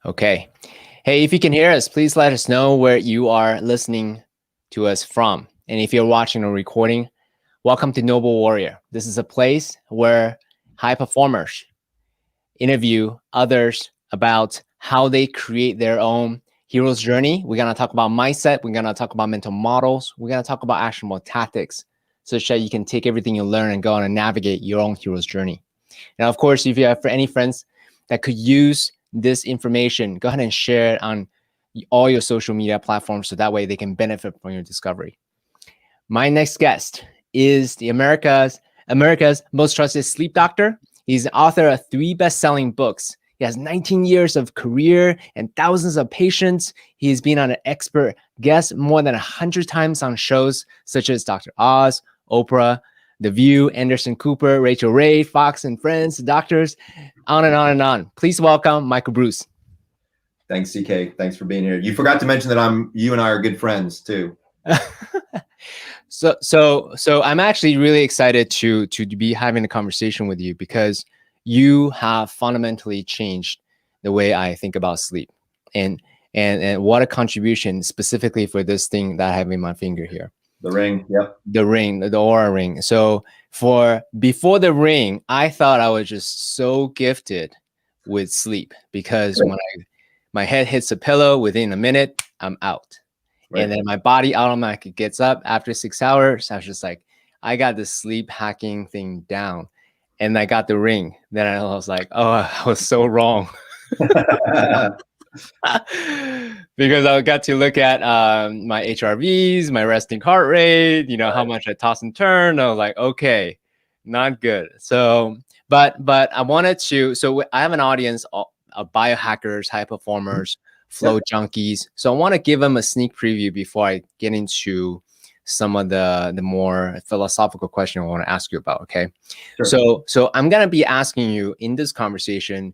Okay. Hey, if you can hear us, please let us know where you are listening to us from. And if you're watching or recording, welcome to Noble Warrior. This is a place where high performers interview others about how they create their own hero's journey. We're going to talk about mindset. We're going to talk about mental models. We're going to talk about actionable tactics such that you can take everything you learn and go on and navigate your own hero's journey. Now, of course, if you have any friends that could use this information, go ahead and share it on all your social media platforms so that way they can benefit from your discovery. My next guest is the America's most trusted sleep doctor. He's the author of 3 best-selling books. He has 19 years of career and thousands of patients. He's been on an expert guest more than 100 times on shows such as Dr. Oz, Oprah, The View, Anderson Cooper, Rachel Ray, Fox and Friends, doctors, on and on and on. Please welcome Michael Breus. Thanks, CK. Thanks for being here. You forgot to mention that you and I are good friends too. So I'm actually really excited to be having a conversation with you because you have fundamentally changed the way I think about sleep and what a contribution specifically for this thing that I have in my finger here. The ring, yep. The ring, the Oura ring. So before the ring, I thought I was just so gifted with sleep because when my head hits a pillow, within a minute, I'm out. Right. And then my body automatically gets up after 6 hours. I was just like, I got the sleep hacking thing down. And I got the ring. Then I was like, oh, I was so wrong. Because I got to look at my HRVs, my resting heart rate, how much I toss and turn. I was like, okay, not good. So, but I wanted to, so I have an audience of biohackers, high performers, flow junkies. So I want to give them a sneak preview before I get into some of the more philosophical question I want to ask you about. Okay. Sure. So I'm going to be asking you in this conversation,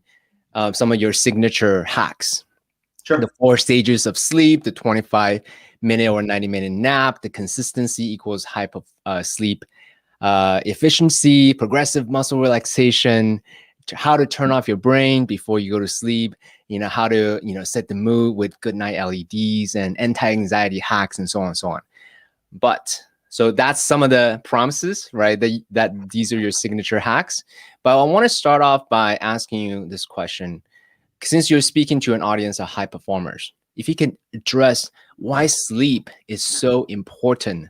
some of your signature hacks. Sure. The 4 stages of sleep, the 25-minute or 90-minute nap, the consistency equals sleep efficiency, progressive muscle relaxation, how to turn off your brain before you go to sleep, how to, set the mood with good night LEDs and anti-anxiety hacks and so on and so on. But so that's some of the promises, right? That these are your signature hacks. But I want to start off by asking you this question. Since you're speaking to an audience of high performers, if you can address why sleep is so important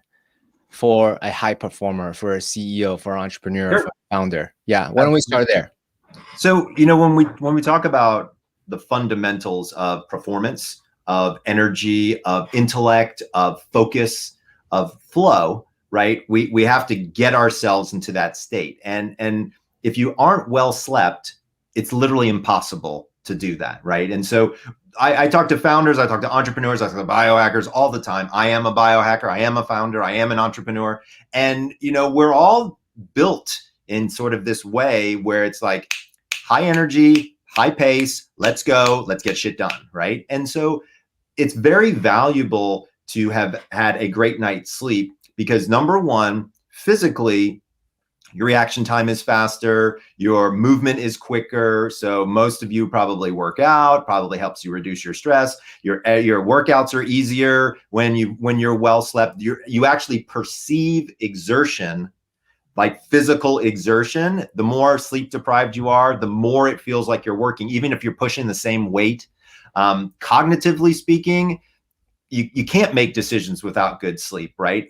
for a high performer, for a CEO, for an entrepreneur, sure, for a founder. Yeah, why don't we start there? So, when we talk about the fundamentals of performance, of energy, of intellect, of focus, of flow, right? We have to get ourselves into that state. And if you aren't well slept, it's literally impossible to do that, right? And so I talk to founders, I talk to entrepreneurs, I talk to biohackers all the time. I am a biohacker, I am a founder, I am an entrepreneur. And, we're all built in sort of this way where it's like high energy, high pace, let's go, let's get shit done, right? And so it's very valuable to have had a great night's sleep because number one, physically, your reaction time is faster, your movement is quicker. So most of you probably work out, probably helps you reduce your stress. Your workouts are easier when you're well slept. You actually perceive exertion, like physical exertion. The more sleep deprived you are, the more it feels like you're working, even if you're pushing the same weight. Cognitively speaking, you can't make decisions without good sleep, right?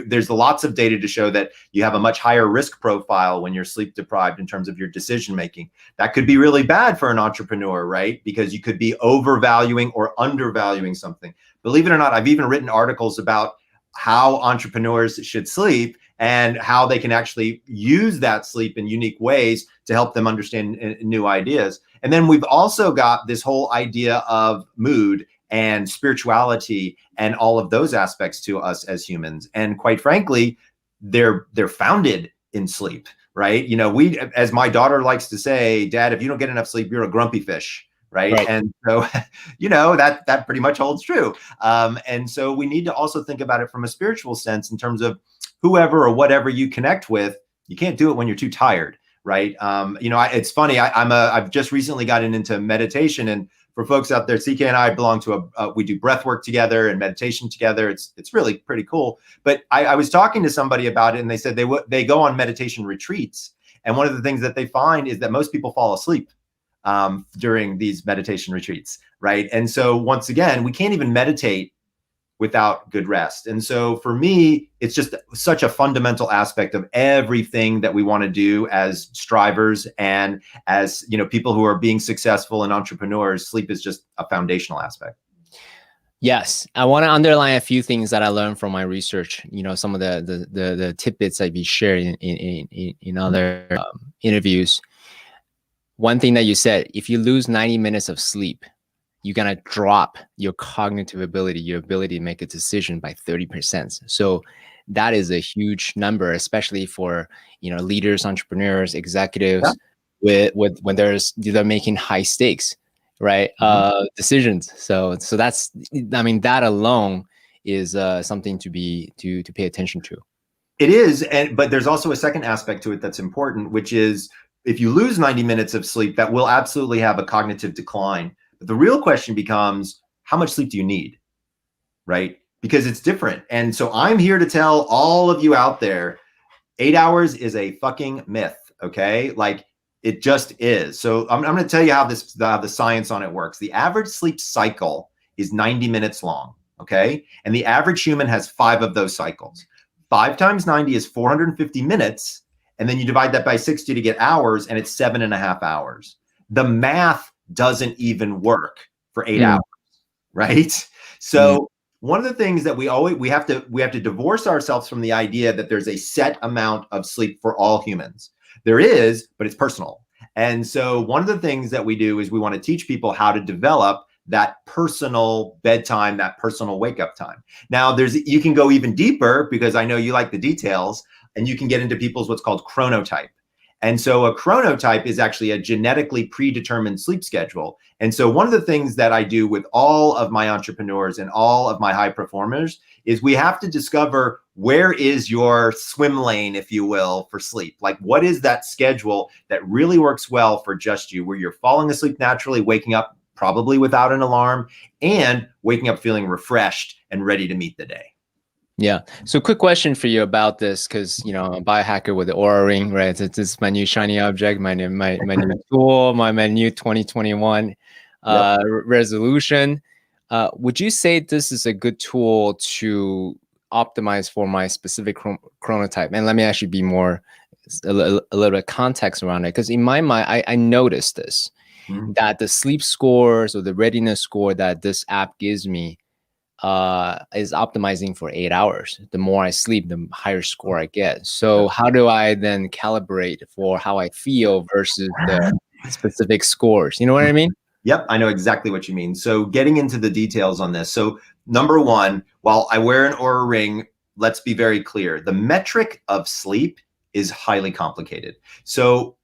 There's lots of data to show that you have a much higher risk profile when you're sleep deprived in terms of your decision making. That could be really bad for an entrepreneur, right? Because you could be overvaluing or undervaluing something. Believe it or not, I've even written articles about how entrepreneurs should sleep and how they can actually use that sleep in unique ways to help them understand new ideas. And then we've also got this whole idea of mood and spirituality and all of those aspects to us as humans. And quite frankly, they're founded in sleep, right? We, as my daughter likes to say, Dad, if you don't get enough sleep, you're a grumpy fish. Right. And so, that pretty much holds true. And so we need to also think about it from a spiritual sense in terms of whoever or whatever you connect with, you can't do it when you're too tired. right? It's funny. I've just recently gotten into meditation, and for folks out there, CK and I belong to we do breath work together and meditation together. It's really pretty cool. But I was talking to somebody about it, and they said they go on meditation retreats, and one of the things that they find is that most people fall asleep during these meditation retreats, right? And so once again, we can't even meditate without good rest. And so for me, it's just such a fundamental aspect of everything that we want to do as strivers and as, people who are being successful and entrepreneurs. Sleep is just a foundational aspect. Yes, I want to underline a few things that I learned from my research. Some of the tidbits I've been sharing in other interviews. One thing that you said, if you lose 90 minutes of sleep, you're going to drop your cognitive ability, your ability to make a decision by 30%. So that is a huge number, especially for, leaders, entrepreneurs, executives, with when they're making high stakes, right? Decisions. So that's, that alone is something to pay attention to. It is. But there's also a second aspect to it that's important, which is if you lose 90 minutes of sleep, that will absolutely have a cognitive decline. But the real question becomes, how much sleep do you need, right? Because it's different. And so I'm here to tell all of you out there, 8 hours is a fucking myth, okay? Like it just is. So I'm going to tell you how the science on it works. The average sleep cycle is 90 minutes long, okay? And the average human has 5 of those cycles. 5 times 90 is 450 minutes. And then you divide that by 60 to get hours, and it's 7.5 hours. The math doesn't even work for 8 hours, right? So one of the things that we have to divorce ourselves from the idea that there's a set amount of sleep for all humans. There is, but it's personal. And so one of the things that we do is we want to teach people how to develop that personal bedtime, that personal wake up time. Now you can go even deeper, because I know you like the details, and you can get into people's what's called chronotype. And so a chronotype is actually a genetically predetermined sleep schedule. And so one of the things that I do with all of my entrepreneurs and all of my high performers is we have to discover, where is your swim lane, if you will, for sleep? Like, what is that schedule that really works well for just you, where you're falling asleep naturally, waking up probably without an alarm, and waking up feeling refreshed and ready to meet the day? Yeah. So quick question for you about this, because, I'm a biohacker with the Oura Ring, right? It's my new shiny object, my new tool, my new 2021 resolution. Would you say this is a good tool to optimize for my specific chronotype? And let me actually be more, a little bit of context around it. Because in my mind, I noticed this, that the sleep scores or the readiness score that this app gives me is optimizing for 8 hours. The more I sleep, the higher score I get. So how do I then calibrate for how I feel versus the specific scores? You know what I mean? Yep, I know exactly what you mean. So getting into the details on this. So number one, while I wear an Oura Ring, let's be very clear. The metric of sleep is highly complicated. So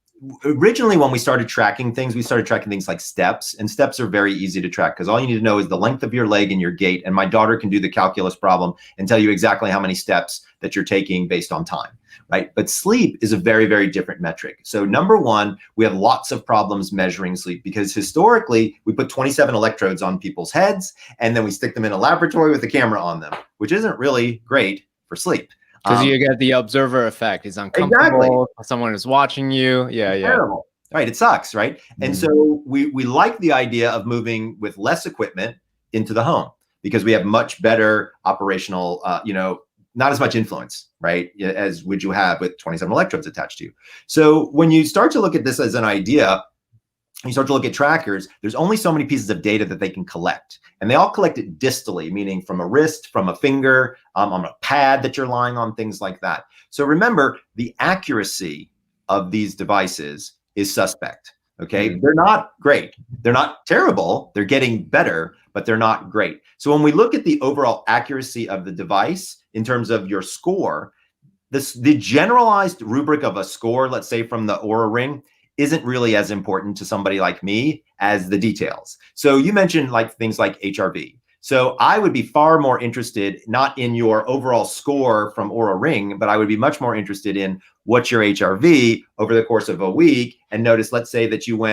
originally, when we started tracking things, we started tracking things like steps, and steps are very easy to track because all you need to know is the length of your leg and your gait. And my daughter can do the calculus problem and tell you exactly how many steps that you're taking based on time, right? But sleep is a very, very different metric. So number one, we have lots of problems measuring sleep because historically we put 27 electrodes on people's heads and then we stick them in a laboratory with a camera on them, which isn't really great for sleep. Because you get the observer effect. It's uncomfortable. Exactly. Someone is watching you. Yeah. Terrible. Right. It sucks. Right. And so we like the idea of moving with less equipment into the home because we have much better operational, not as much influence, right, as would you have with 27 electrodes attached to you. So when you start to look at this as an idea, you start to look at trackers, there's only so many pieces of data that they can collect. And they all collect it distally, meaning from a wrist, from a finger, on a pad that you're lying on, things like that. So remember, the accuracy of these devices is suspect. Okay. They're not great. They're not terrible. They're getting better, but they're not great. So when we look at the overall accuracy of the device in terms of your score, the generalized rubric of a score, let's say from the Oura Ring, isn't really as important to somebody like me as the details. So you mentioned like things like HRV. So I would be far more interested, not in your overall score from Oura Ring, but I would be much more interested in what's your HRV over the course of a week. And notice, let's say that you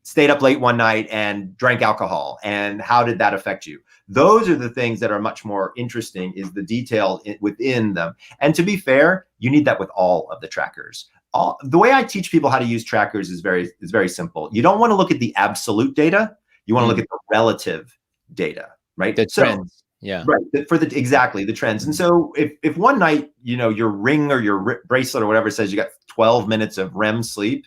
stayed up late one night and drank alcohol, and how did that affect you? Those are the things that are much more interesting, is the detail within them. And to be fair, you need that with all of the trackers. The way I teach people how to use trackers is very simple. You don't want to look at the absolute data. You want to look at the relative data, right? The trends. Yeah. Right. Exactly the trends. And so if one night, your ring or your bracelet or whatever says you got 12 minutes of REM sleep,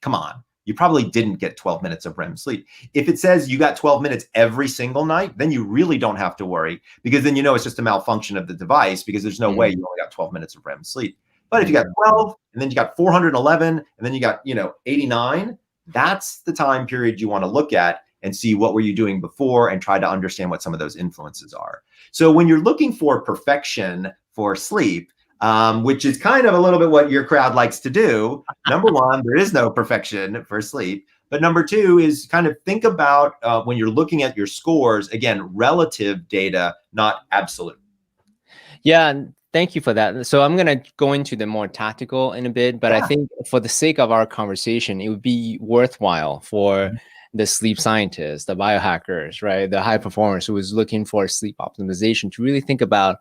come on. You probably didn't get 12 minutes of REM sleep. If it says you got 12 minutes every single night, then you really don't have to worry, because then it's just a malfunction of the device, because there's no way you only got 12 minutes of REM sleep. But if you got 12, and then you got 411, and then you got 89, that's the time period you want to look at and see what were you doing before, and try to understand what some of those influences are. So when you're looking for perfection for sleep, which is kind of a little bit what your crowd likes to do. Number one, there is no perfection for sleep. But number two is kind of think about when you're looking at your scores, again, relative data, not absolute. Yeah, and thank you for that. So I'm going to go into the more tactical in a bit, but I think for the sake of our conversation, it would be worthwhile for the sleep scientists, the biohackers, right, the high performers who is looking for sleep optimization to really think about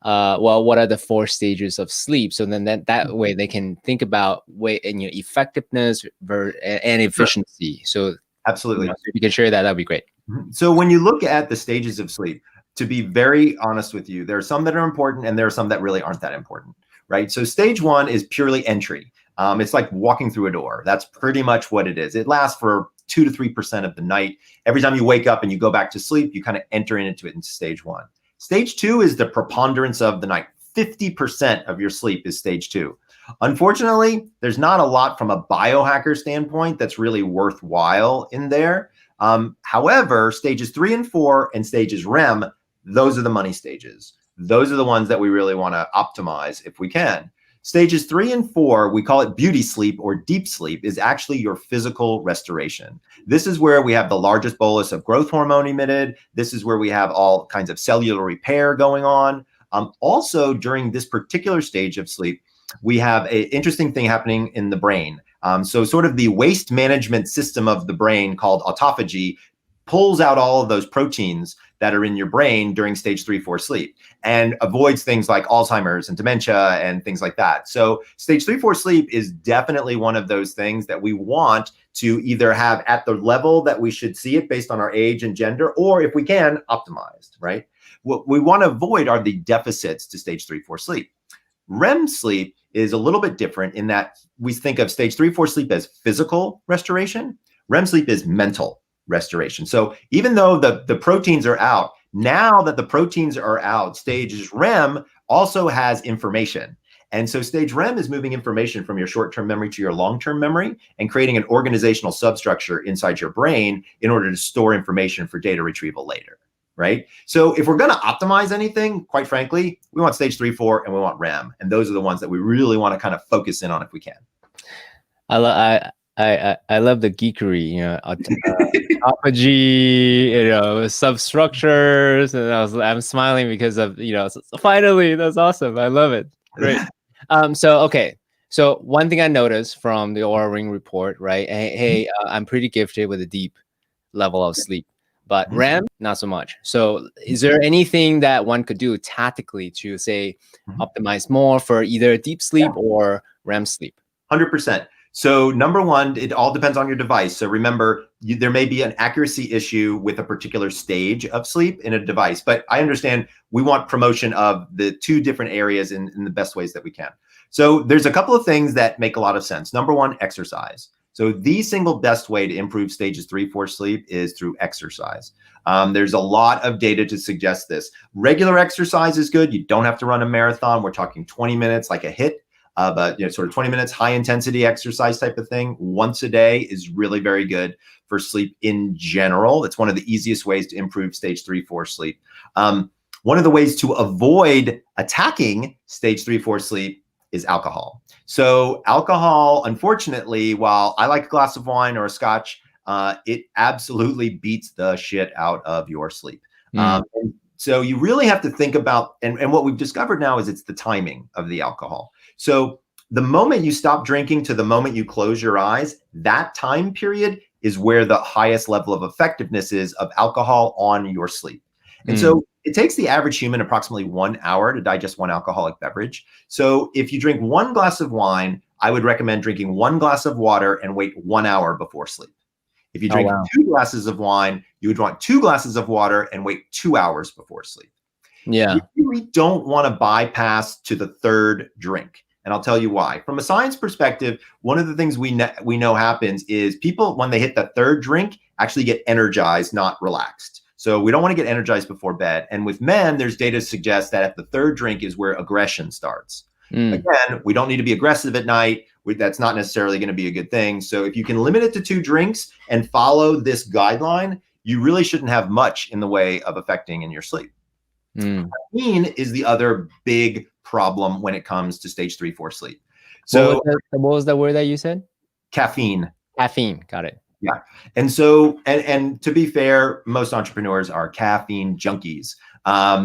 what are the 4 stages of sleep? So then that way they can think about effectiveness and efficiency. So absolutely, if you can share that, that'd be great. So when you look at the stages of sleep, to be very honest with you, there are some that are important and there are some that really aren't that important, right? So stage 1 is purely entry. It's like walking through a door. That's pretty much what it is. It lasts for 2 to 3% of the night. Every time you wake up and you go back to sleep, you kind of enter into it in stage 1. Stage 2 is the preponderance of the night. 50% of your sleep is stage 2. Unfortunately, there's not a lot from a biohacker standpoint that's really worthwhile in there. However, stages 3 and 4 and stages REM, those are the money stages. Those are the ones that we really want to optimize if we can. Stages 3 and 4, we call it beauty sleep or deep sleep, is actually your physical restoration. This is where we have the largest bolus of growth hormone emitted. This is where we have all kinds of cellular repair going on. Also, during this particular stage of sleep, we have an interesting thing happening in the brain. So sort of the waste management system of the brain, called autophagy, pulls out all of those proteins that are in your brain during stage 3-4 sleep, and avoids things like Alzheimer's and dementia and things like that. So stage 3-4 sleep is definitely one of those things that we want to either have at the level that we should see it based on our age and gender, or if we can, optimized, right? What we want to avoid are the deficits to stage 3-4 sleep. REM sleep is a little bit different in that we think of stage 3-4 sleep as physical restoration. REM sleep is mental restoration. So even though the proteins are out, now that the proteins are out, stage REM also has information. And so stage REM is moving information from your short-term memory to your long-term memory and creating an organizational substructure inside your brain in order to store information for data retrieval later, right? So if we're going to optimize anything, quite frankly, we want stage 3-4 and we want REM. And those are the ones that we really want to kind of focus in on if we can. I love the geekery, autophagy, substructures, and I'm smiling because of finally, that's awesome. I love it. Great. So one thing I noticed from the Oura Ring report, right? Hey, I'm pretty gifted with a deep level of sleep, but REM not so much. So is there anything that one could do tactically to say optimize more for either deep sleep or REM sleep? 100%. So number one, it all depends on your device. So remember, there may be an accuracy issue with a particular stage of sleep in a device, but I understand we want promotion of the 2 different areas in the best ways that we can. So there's a couple of things that make a lot of sense. Number one, exercise. So the single best way to improve stages 3-4 sleep is through exercise. There's a lot of data to suggest this. Regular exercise is good. You don't have to run a marathon. We're talking 20 minutes like a HIIT. But sort of 20 minutes, high intensity exercise type of thing once a day is really very good for sleep in general. It's one of the easiest ways to improve stage 3-4 sleep. One of the ways to avoid attacking stage 3-4 sleep is alcohol. So alcohol, unfortunately, while I like a glass of wine or a scotch, it absolutely beats the shit out of your sleep. And so you really have to think about, and what we've discovered now is it's the timing of the alcohol. So the moment you stop drinking to the moment you close your eyes, that time period is where the highest level of effectiveness is of alcohol on your sleep. And so it takes the average human approximately 1 hour to digest one alcoholic beverage. So if you drink one glass of wine, I would recommend drinking one glass of water and wait 1 hour before sleep. If you drink 2 glasses of wine, you would want 2 glasses of water and wait 2 hours before sleep. Yeah. You really don't want to bypass to the third drink. And I'll tell you why. From a science perspective, one of the things we know happens is people, when they hit the third drink, actually get energized, not relaxed. So we don't want to get energized before bed. And with men, there's data to suggest that at the third drink is where aggression starts. Again, we don't need to be aggressive at night. That's not necessarily going to be a good thing. So if you can limit it to 2 drinks and follow this guideline, you really shouldn't have much in the way of affecting in your sleep. Caffeine is the other big problem when it comes to stage 3, 4 sleep. So what was the word that you said? Caffeine. Caffeine. Got it. Yeah. And so, and to be fair, most entrepreneurs are caffeine junkies.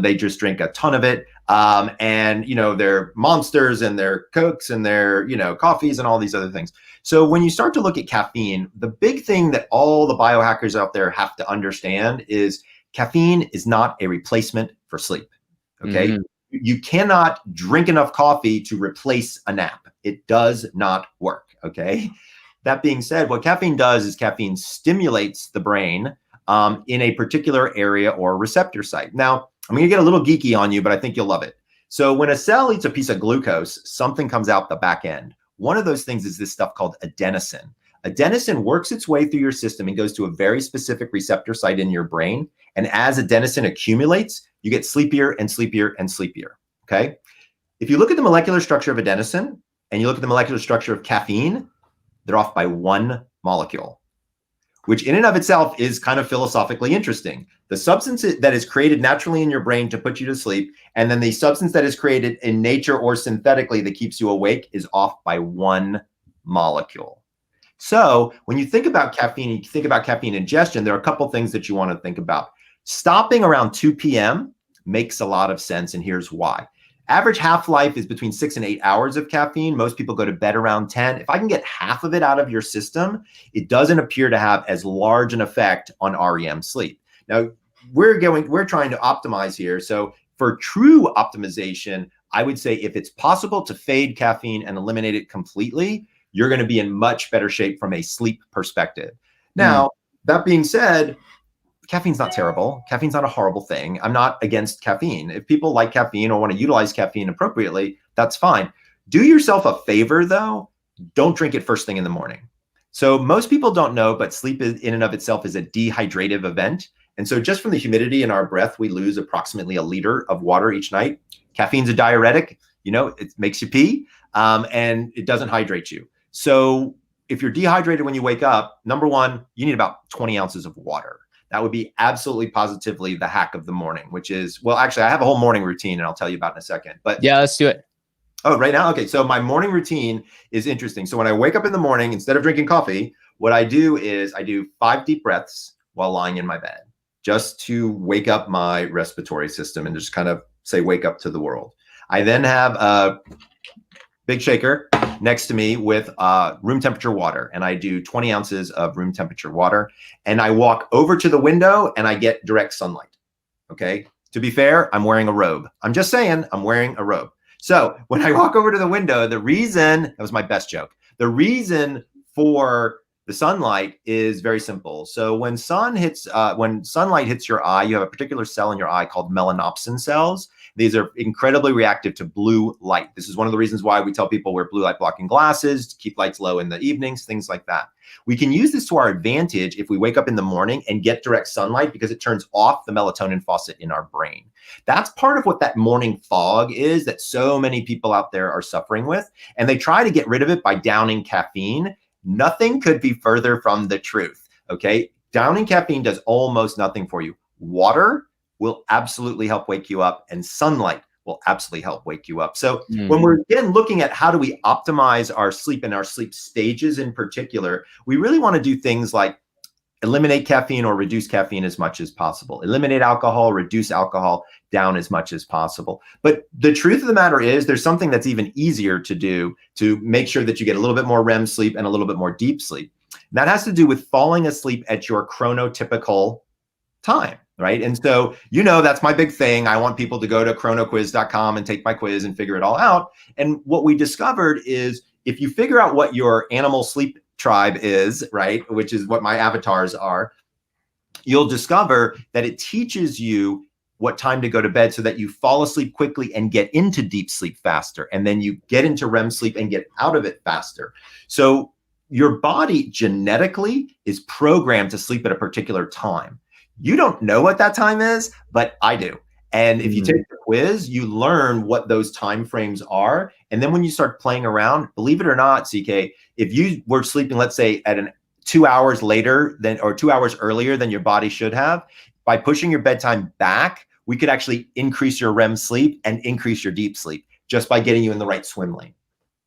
They just drink a ton of it. And, you know, their Monsters and their Cokes and their, you know, coffees and all these other things. So when you start to look at caffeine, the big thing that all the biohackers out there have to understand is caffeine is not a replacement for sleep. Okay. You cannot drink enough coffee to replace a nap. It does not work. Okay. That being said, what caffeine does is caffeine stimulates the brain in a particular area or receptor site. Now, I'm going to get a little geeky on you, but I think you'll love it. So when a cell eats a piece of glucose, something comes out the back end. One of those things is this stuff called adenosine. Adenosine works its way through your system and goes to a very specific receptor site in your brain. And as adenosine accumulates, you get sleepier and sleepier and sleepier. Okay. If you look at the molecular structure of adenosine and you look at the molecular structure of caffeine, they're off by 1 molecule, which in and of itself is kind of philosophically interesting. The substance that is created naturally in your brain to put you to sleep, and then the substance that is created in nature or synthetically that keeps you awake is off by 1 molecule. So when you think about caffeine, you think about caffeine ingestion, there are a couple things that you want to think about. Stopping around 2 p.m. makes a lot of sense, and here's why. Average half-life is between 6 and 8 hours of caffeine. Most people go to bed around 10. If I can get half of it out of your system, it doesn't appear to have as large an effect on REM sleep. Now, we're trying to optimize here. So for true optimization, I would say if it's possible to fade caffeine and eliminate it completely, you're going to be in much better shape from a sleep perspective. Now, that being said, caffeine's not terrible. Caffeine's not a horrible thing. I'm not against caffeine. If people like caffeine or want to utilize caffeine appropriately, that's fine. Do yourself a favor though. Don't drink it first thing in the morning. So most people don't know, but sleep in and of itself is a dehydrative event. And so just from the humidity in our breath, we lose approximately 1 liter of water each night. Caffeine's a diuretic, you know, it makes you pee and it doesn't hydrate you. So if you're dehydrated when you wake up, number one, you need about 20 ounces of water. That would be absolutely positively the hack of the morning, which is, well, actually, I have a whole morning routine and I'll tell you about in a second. But yeah, let's do it. Oh, right now? Okay. So my morning routine is interesting. So when I wake up in the morning, instead of drinking coffee, what I do is I do 5 deep breaths while lying in my bed, just to wake up my respiratory system and just kind of say, wake up to the world. I then have a big shaker next to me with room temperature water. And I do 20 ounces of room temperature water. And I walk over to the window and I get direct sunlight. Okay. To be fair, I'm wearing a robe. I'm just saying I'm wearing a robe. So when I walk over to the window, that was my best joke. The reason for the sunlight is very simple. So when sunlight hits your eye, you have a particular cell in your eye called melanopsin cells. These are incredibly reactive to blue light. This is one of the reasons why we tell people wear blue light blocking glasses to keep lights low in the evenings, things like that. We can use this to our advantage if we wake up in the morning and get direct sunlight because it turns off the melatonin faucet in our brain. That's part of what that morning fog is that so many people out there are suffering with. And they try to get rid of it by downing caffeine. Nothing could be further from the truth. Okay. Downing caffeine does almost nothing for you. Water will absolutely help wake you up, and sunlight will absolutely help wake you up. So when we're again looking at how do we optimize our sleep and our sleep stages in particular, we really want to do things like eliminate caffeine or reduce caffeine as much as possible. Eliminate alcohol, reduce alcohol down as much as possible. But the truth of the matter is there's something that's even easier to do to make sure that you get a little bit more REM sleep and a little bit more deep sleep. And that has to do with falling asleep at your chronotypical time, right? And so, that's my big thing. I want people to go to chronoquiz.com and take my quiz and figure it all out. And what we discovered is if you figure out what your animal sleep tribe is, right, which is what my avatars are, you'll discover that it teaches you what time to go to bed so that you fall asleep quickly and get into deep sleep faster. And then you get into REM sleep and get out of it faster. So your body genetically is programmed to sleep at a particular time. You don't know what that time is, but I do. And if you take the quiz, you learn what those time frames are. And then when you start playing around, believe it or not, CK, if you were sleeping, let's say at 2 hours later than, or 2 hours earlier than your body should have, by pushing your bedtime back, we could actually increase your REM sleep and increase your deep sleep just by getting you in the right swim lane.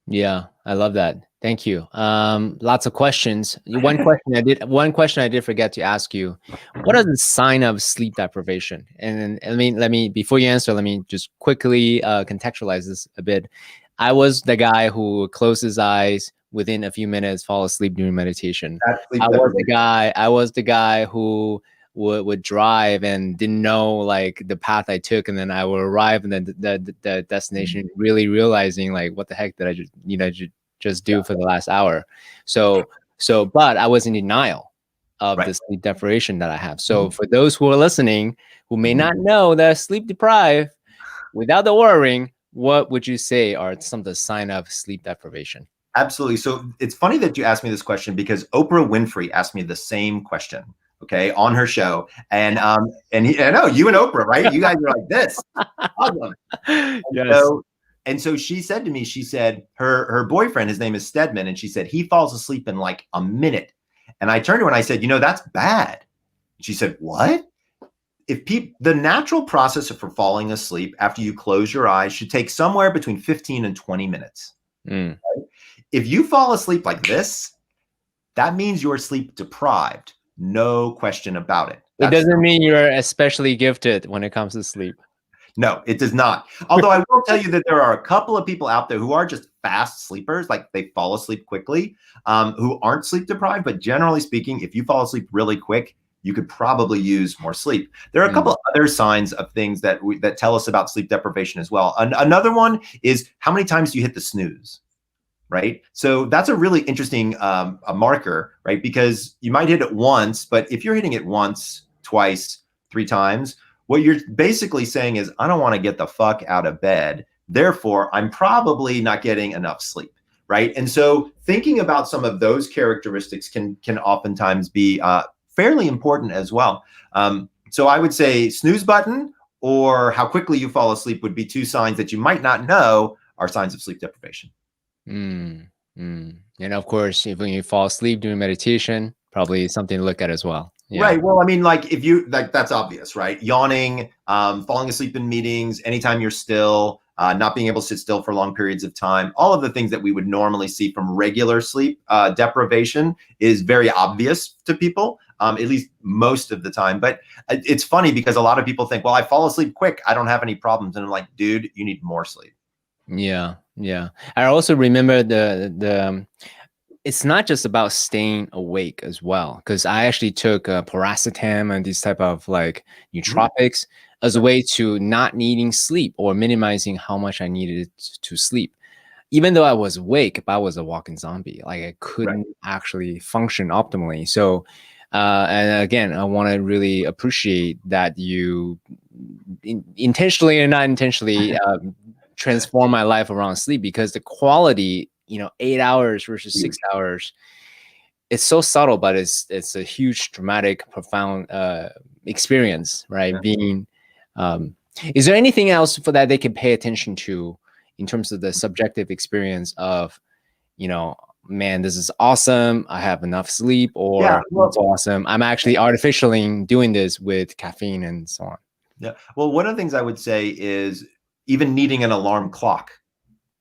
Yeah, I love that. Thank you. Lots of questions. One question I did forget to ask you. What are the signs of sleep deprivation? And let me before you answer, let me just quickly contextualize this a bit. I was the guy who would close his eyes within a few minutes, fall asleep during meditation. I was the guy who would drive and didn't know like the path I took, and then I would arrive and then the destination, really realizing like what the heck did I just do for the last hour. So but I was in denial of the sleep deprivation that I have. So for those who are listening who may not know that sleep deprived, without the worrying, what would you say are some of the signs of sleep deprivation? Absolutely. So it's funny that you asked me this question because Oprah Winfrey asked me the same question. Okay, on her show, and I know you and Oprah, right? You guys are like this. Awesome. Yes. So she said to me, she said her boyfriend, his name is Stedman, and she said he falls asleep in like a minute. And I turned to her and I said, that's bad. She said, what? The natural process for falling asleep after you close your eyes should take somewhere between 15 and 20 minutes. Right? If you fall asleep like this, that means you're sleep deprived. No question about it. It doesn't mean you're especially gifted when it comes to sleep. No, it does not. Although I will tell you that there are a couple of people out there who are just fast sleepers, like they fall asleep quickly, who aren't sleep deprived. But generally speaking, if you fall asleep really quick, you could probably use more sleep. There are a couple of other signs of things that tell us about sleep deprivation as well. Another one is how many times do you hit the snooze? Right? So that's a really interesting a marker, right? Because you might hit it once, but if you're hitting it once, twice, 3 times, what you're basically saying is, I don't want to get the fuck out of bed. Therefore, I'm probably not getting enough sleep, right? And so thinking about some of those characteristics can oftentimes be fairly important as well. So I would say snooze button or how quickly you fall asleep would be 2 signs that you might not know are signs of sleep deprivation. And of course, if when you fall asleep during meditation, probably something to look at as well. Yeah. Right. Well, I mean, like if you that's obvious, right? Yawning, falling asleep in meetings, anytime you're still, not being able to sit still for long periods of time, all of the things that we would normally see from regular sleep deprivation is very obvious to people, at least most of the time. But it's funny because a lot of people think, well, I fall asleep quick, I don't have any problems. And I'm like, dude, you need more sleep. Yeah. I also remember the it's not just about staying awake as well, because I actually took paracetam and these type of like nootropics as a way to not needing sleep or minimizing how much I needed to sleep. Even though I was awake, but I was a walking zombie. Like I couldn't actually function optimally. So, and again, I want to really appreciate that you intentionally or not intentionally transform my life around sleep, because the quality, 8 hours versus 6 hours, it's so subtle, but it's a huge, dramatic, profound experience, right? Being, is there anything else for that they can pay attention to in terms of the subjective experience of, man, this is awesome, I have enough sleep, or it's awesome, I'm actually artificially doing this with caffeine and so on? Yeah. Well, one of the things I would say is even needing an alarm clock.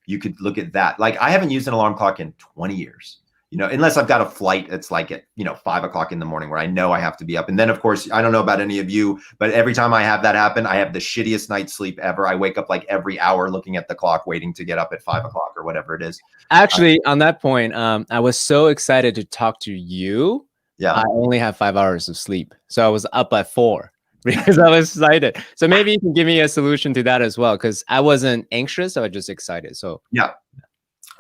You could look at that. Like I haven't used an alarm clock in 20 years. unless I've got a flight that's like at 5 o'clock in the morning where I know I have to be up. And then of course, I don't know about any of you, but every time I have that happen, I have the shittiest night's sleep ever. I wake up like every hour looking at the clock, waiting to get up at 5 o'clock or whatever it is. Actually, on that point, I was so excited to talk to you. Yeah. I only have 5 hours of sleep. So I was up at 4 because I was excited. So maybe you can give me a solution to that as well, because I wasn't anxious. I was just excited. So yeah.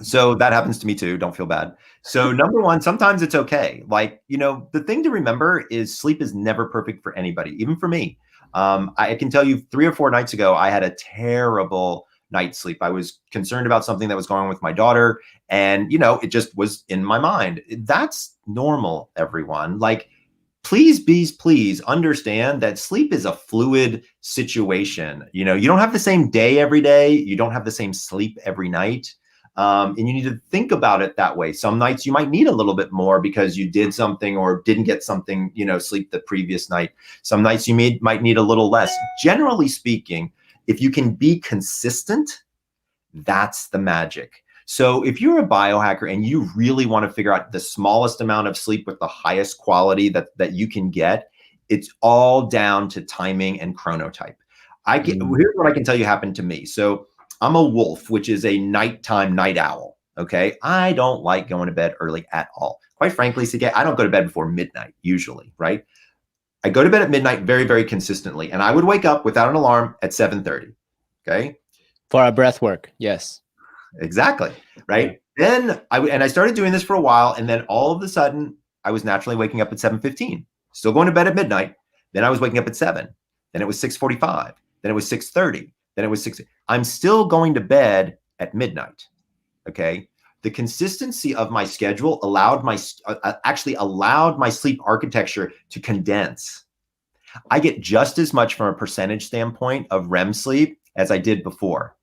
So that happens to me too. Don't feel bad. So number one, sometimes it's okay. Like, the thing to remember is sleep is never perfect for anybody, even for me. I can tell you 3 or 4 nights ago, I had a terrible night's sleep. I was concerned about something that was going on with my daughter, and it just was in my mind. That's normal, everyone. Like, please understand that sleep is a fluid situation. You don't have the same day every day. You don't have the same sleep every night. And you need to think about it that way. Some nights you might need a little bit more because you did something or didn't get something, sleep the previous night. Some nights you might need a little less. Generally speaking, if you can be consistent, that's the magic. So if you're a biohacker and you really want to figure out the smallest amount of sleep with the highest quality that you can get, it's all down to timing and chronotype. Here's what I can tell you happened to me. So I'm a wolf, which is a nighttime night owl. Okay. I don't like going to bed early at all. Quite frankly, I don't go to bed before midnight usually, right? I go to bed at midnight very, very consistently. And I would wake up without an alarm at 7:30. Okay. for our breath work. Yes. Exactly. Right. Then I started doing this for a while. And then all of a sudden I was naturally waking up at 7:15, still going to bed at midnight. Then I was waking up at 7. Then it was 6:45. Then it was 6:30. Then it was 6. I'm still going to bed at midnight. Okay. The consistency of my schedule actually allowed my sleep architecture to condense. I get just as much from a percentage standpoint of REM sleep as I did before.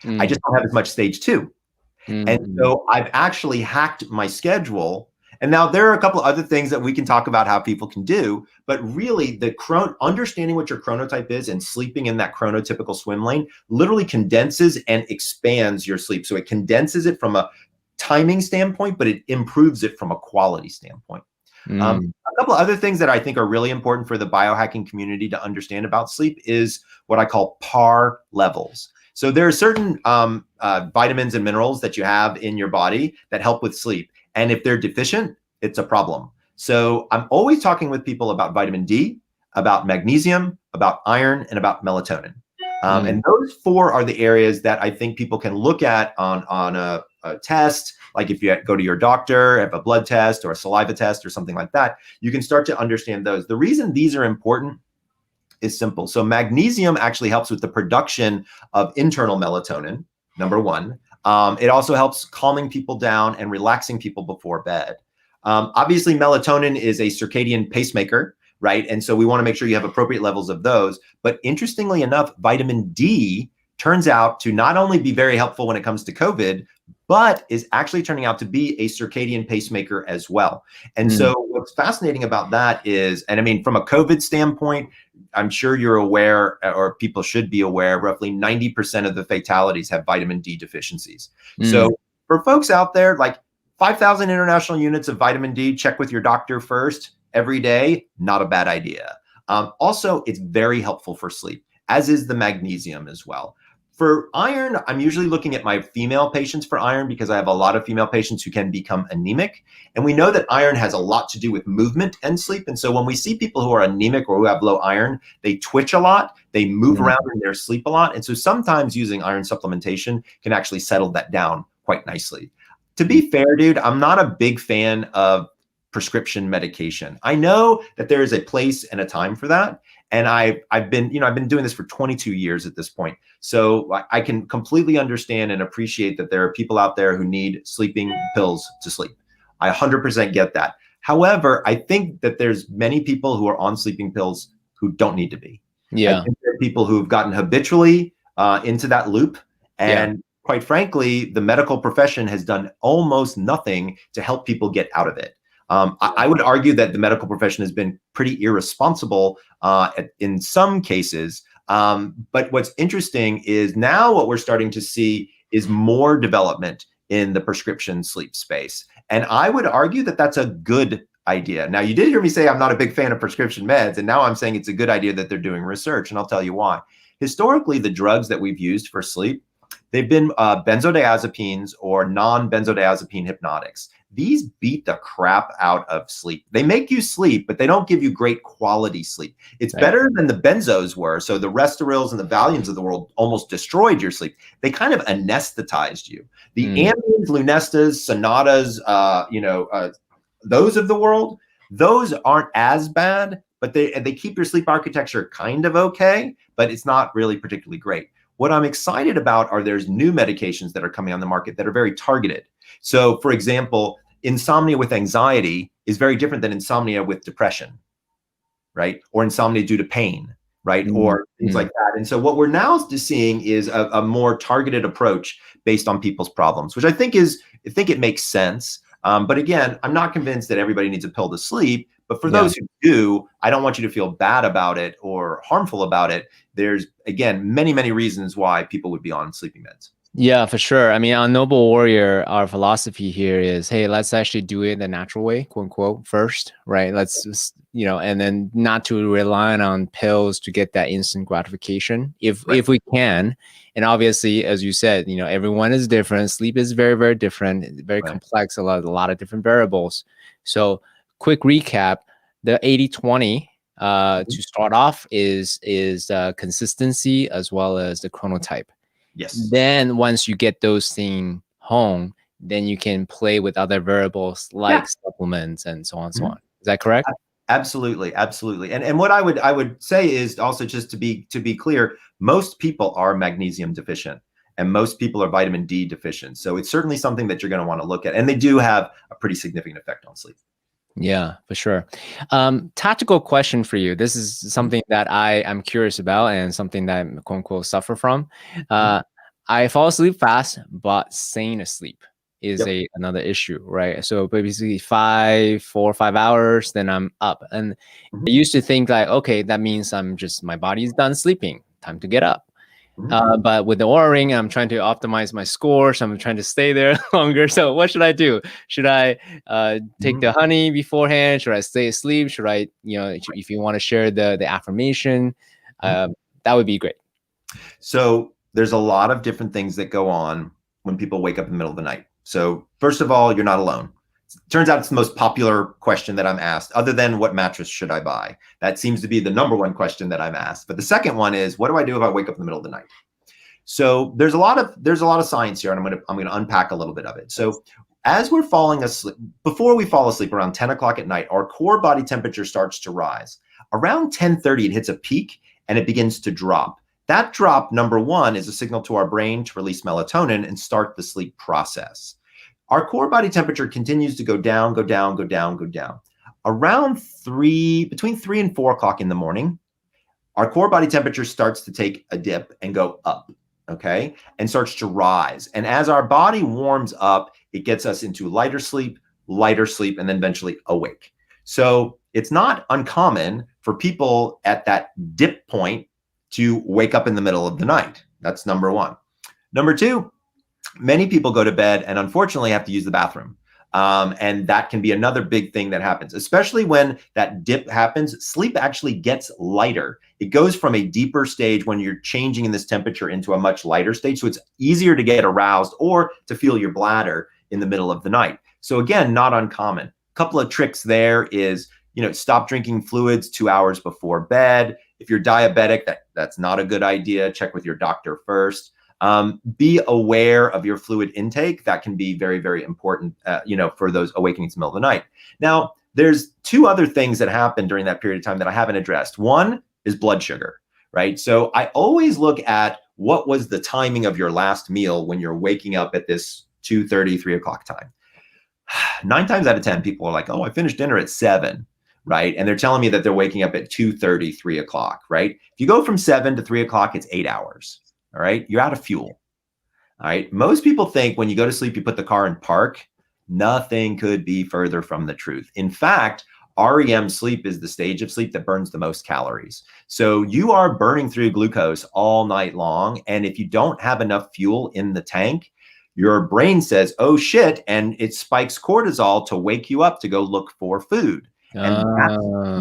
I just don't have as much stage 2. And so I've actually hacked my schedule. And now there are a couple of other things that we can talk about how people can do, but really understanding what your chronotype is and sleeping in that chronotypical swim lane literally condenses and expands your sleep. So it condenses it from a timing standpoint, but it improves it from a quality standpoint. A couple of other things that I think are really important for the biohacking community to understand about sleep is what I call PAR levels. So there are certain vitamins and minerals that you have in your body that help with sleep. And if they're deficient, it's a problem. So I'm always talking with people about vitamin D, about magnesium, about iron, and about melatonin. And those 4 are the areas that I think people can look at on a test. Like if you go to your doctor, have a blood test or a saliva test or something like that, you can start to understand those. The reason these are important is simple. So magnesium actually helps with the production of internal melatonin, number 1. It also helps calming people down and relaxing people before bed. Obviously, melatonin is a circadian pacemaker, right? And so we want to make sure you have appropriate levels of those. But interestingly enough, vitamin D turns out to not only be very helpful when it comes to COVID, but is actually turning out to be a circadian pacemaker as well. And so what's fascinating about that is, and I mean, from a COVID standpoint, I'm sure you're aware, or people should be aware, roughly 90% of the fatalities have vitamin D deficiencies. So for folks out there, like 5,000 international units of vitamin D, check with your doctor first every day, not a bad idea. Also, it's very helpful for sleep, as is the magnesium as well. For iron, I'm usually looking at my female patients for iron because I have a lot of female patients who can become anemic. And we know that iron has a lot to do with movement and sleep. And so when we see people who are anemic or who have low iron, they twitch a lot, they move around in their sleep a lot. And so sometimes using iron supplementation can actually settle that down quite nicely. To be fair, dude, I'm not a big fan of prescription medication. I know that there is a place and a time for that. And I've been doing this for 22 years at this point. So I can completely understand and appreciate that there are people out there who need sleeping pills to sleep. I 100% get that. However, I think that there's many people who are on sleeping pills who don't need to be. Yeah. I think there are people who've gotten habitually into that loop. And quite frankly, the medical profession has done almost nothing to help people get out of it. I would argue that the medical profession has been pretty irresponsible in some cases. But what's interesting is now what we're starting to see is more development in the prescription sleep space. And I would argue that that's a good idea. Now, you did hear me say I'm not a big fan of prescription meds, and now I'm saying it's a good idea that they're doing research, and I'll tell you why. Historically, the drugs that we've used for sleep, they've been benzodiazepines or non-benzodiazepine hypnotics. These beat the crap out of sleep. They make you sleep, but they don't give you great quality sleep. It's better than the benzos were. So the Restorils and the Valiums of the world almost destroyed your sleep. They kind of anesthetized you. The Ambiens, Lunestas, Sonatas, those of the world, those aren't as bad, but they keep your sleep architecture kind of okay, but it's not really particularly great. What I'm excited about are there's new medications that are coming on the market that are very targeted. So, for example, insomnia with anxiety is very different than insomnia with depression, right? Or insomnia due to pain, right? Or things like that. And so what we're now seeing is a more targeted approach based on people's problems, which I think it makes sense. But again, I'm not convinced that everybody needs a pill to sleep. But for those who do, I don't want you to feel bad about it or harmful about it. There's, again, many, many reasons why people would be on sleeping meds. Yeah, for sure. I mean, on Noble Warrior, our philosophy here is, hey, let's actually do it the natural way, quote unquote, first, right? Let's just, and then not to rely on pills to get that instant gratification if we can. And obviously, as you said, everyone is different. Sleep is very, very different, very complex, a lot of different variables. So quick recap, the 80-20 to start off is consistency as well as the chronotype. Yes. Then once you get those things home, then you can play with other variables like supplements and so on and so on. Is that correct? Absolutely, absolutely. And what I would say is also, just to be clear, most people are magnesium deficient and most people are vitamin D deficient. So it's certainly something that you're going to want to look at. And they do have a pretty significant effect on sleep. Yeah, for sure. Tactical question for you. This is something that I am curious about and something that I, quote unquote, suffer from. I fall asleep fast, but staying asleep is another issue, right? So basically 4 or 5 hours, then I'm up. And I used to think like, okay, that means my body's done sleeping, time to get up. But with the Oura Ring, I'm trying to optimize my score, so I'm trying to stay there longer. So what should I do? Should I take the honey beforehand? Should I stay asleep? Should I, if you want to share the affirmation, that would be great. So there's a lot of different things that go on when people wake up in the middle of the night. So first of all, you're not alone. Turns out it's the most popular question that I'm asked, other than what mattress should I buy? That seems to be the number one question that I'm asked. But the second one is, what do I do if I wake up in the middle of the night? So there's a lot of science here, and I'm gonna unpack a little bit of it. So as we're falling asleep, before we fall asleep around 10 o'clock at night, our core body temperature starts to rise. Around 10:30, it hits a peak and it begins to drop. That drop, number one, is a signal to our brain to release melatonin and start the sleep process. Our core body temperature continues to go down, go down, go down, go down. Around between 3 and 4 o'clock in the morning, our core body temperature starts to take a dip and go up, okay? And starts to rise. And as our body warms up, it gets us into lighter sleep, and then eventually awake. So it's not uncommon for people at that dip point to wake up in the middle of the night. That's number one. Number two, many people go to bed and unfortunately have to use the bathroom. And that can be another big thing that happens, especially when that dip happens. Sleep actually gets lighter. It goes from a deeper stage when you're changing in this temperature into a much lighter stage. So it's easier to get aroused or to feel your bladder in the middle of the night. So again, not uncommon. A couple of tricks there is, stop drinking fluids 2 hours before bed. If you're diabetic, that's not a good idea. Check with your doctor first. Be aware of your fluid intake. That can be very, very important, for those awakenings in the middle of the night. Now, there's two other things that happen during that period of time that I haven't addressed. One is blood sugar, right? So I always look at what was the timing of your last meal when you're waking up at this 2:30, 3 o'clock time. 9 times out of 10, people are like, oh, I finished dinner at 7. Right. And they're telling me that they're waking up at 2:30, 3 o'clock. Right. If you go from 7 to 3 o'clock, it's 8 hours. All right. You're out of fuel. All right. Most people think when you go to sleep, you put the car in park. Nothing could be further from the truth. In fact, REM sleep is the stage of sleep that burns the most calories. So you are burning through glucose all night long. And if you don't have enough fuel in the tank, your brain says, oh shit, and it spikes cortisol to wake you up to go look for food. And that's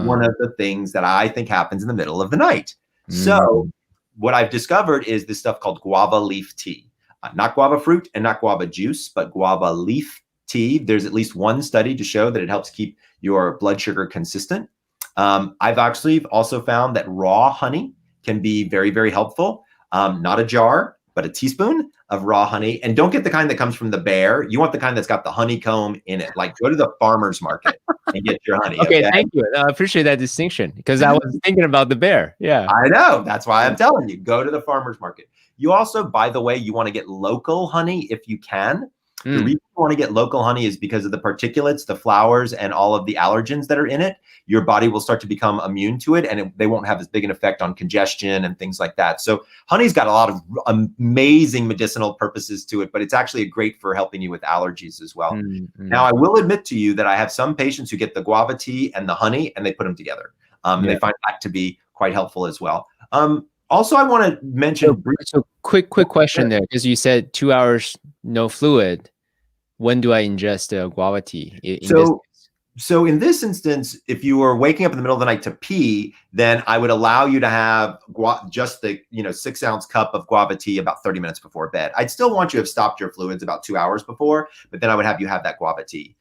one of the things that I think happens in the middle of the night. So what I've discovered is this stuff called guava leaf tea. Not guava fruit and not guava juice, but guava leaf tea. There's at least one study to show that it helps keep your blood sugar consistent. I've actually also found that raw honey can be very, very helpful. Not a jar, but a teaspoon of raw honey. And don't get the kind that comes from the bear. You want the kind that's got the honeycomb in it. Like go to the farmer's market and get your honey. Okay, thank you. I appreciate that distinction because I was thinking about the bear. Yeah. I know. That's why I'm telling you, go to the farmer's market. You also, by the way, you want to get local honey if you can. The reason you want to get local honey is because of the particulates, the flowers, and all of the allergens that are in it. Your body will start to become immune to it, and they won't have as big an effect on congestion and things like that. So honey's got a lot of amazing medicinal purposes to it, but it's actually great for helping you with allergies as well. Now, I will admit to you that I have some patients who get the guava tea and the honey, and they put them together. And they find that to be quite helpful as well. Also, I want to mention. So quick question there, because you said 2 hours no fluid. When do I ingest guava tea? So in this instance, if you were waking up in the middle of the night to pee, then I would allow you to have just the 6-ounce cup of guava tea about 30 minutes before bed. I'd still want you to have stopped your fluids about 2 hours before, but then I would have you have that guava tea.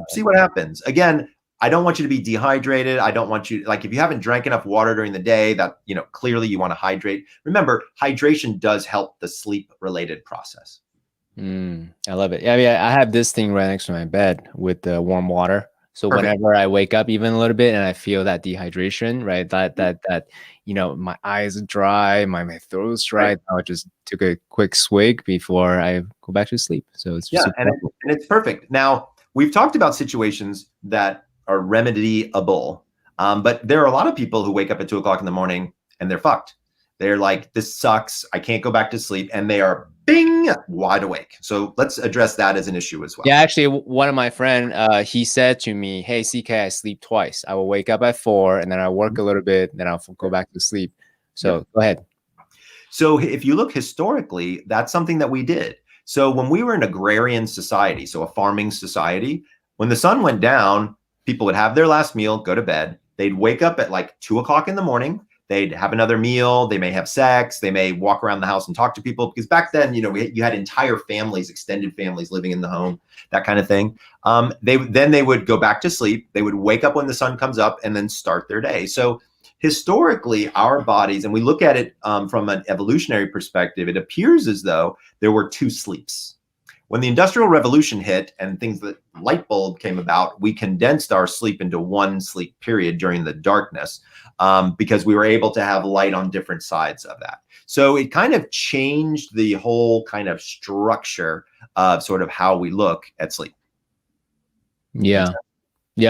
See what happens. Again, I don't want you to be dehydrated. I don't want you, like, if you haven't drank enough water during the day, that, clearly you want to hydrate. Remember, hydration does help the sleep-related process. I love it. Yeah, I have this thing right next to my bed with the warm water. So whenever I wake up even a little bit and I feel that dehydration, right? That my eyes are dry, my throat's dry. Right. I just took a quick swig before I go back to sleep. So it's and it's perfect. Now, we've talked about situations that are remediable, but there are a lot of people who wake up at 2 o'clock in the morning and they're fucked. They're like, this sucks. I can't go back to sleep. And they are bing, wide awake. So let's address that as an issue as well. Yeah, actually, one of my friends, he said to me, hey, CK, I sleep twice. I will wake up at 4 and then I work a little bit, then I'll go back to sleep. So go ahead. So if you look historically, that's something that we did. So when we were an agrarian society, so a farming society, when the sun went down, people would have their last meal, go to bed. They'd wake up at like 2 o'clock in the morning. They'd have another meal. They may have sex. They may walk around the house and talk to people, because back then, you had entire families, extended families living in the home, that kind of thing. They would go back to sleep. They would wake up when the sun comes up and then start their day. So historically, our bodies, and we look at it from an evolutionary perspective, it appears as though there were 2 sleeps. When the Industrial Revolution hit and light bulb came about, we condensed our sleep into one sleep period during the darkness, because we were able to have light on different sides of that. So it kind of changed the whole kind of structure of sort of how we look at sleep. Yeah,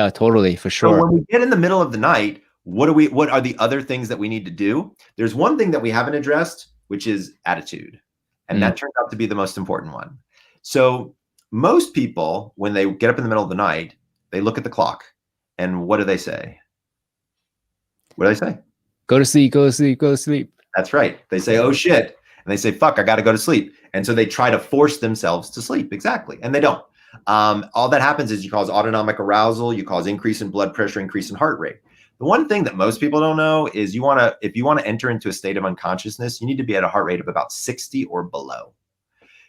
totally, for sure. So when we get in the middle of the night, what are the other things that we need to do? There's one thing that we haven't addressed, which is attitude. And that turned out to be the most important one. So most people, when they get up in the middle of the night, they look at the clock, and what do they say? What do they say? Go to sleep, go to sleep, go to sleep. That's right. They say, oh shit. And they say, fuck, I got to go to sleep. And so they try to force themselves to sleep. Exactly. And they don't. All that happens is you cause autonomic arousal, you cause increase in blood pressure, increase in heart rate. The one thing that most people don't know is if you want to enter into a state of unconsciousness, you need to be at a heart rate of about 60 or below.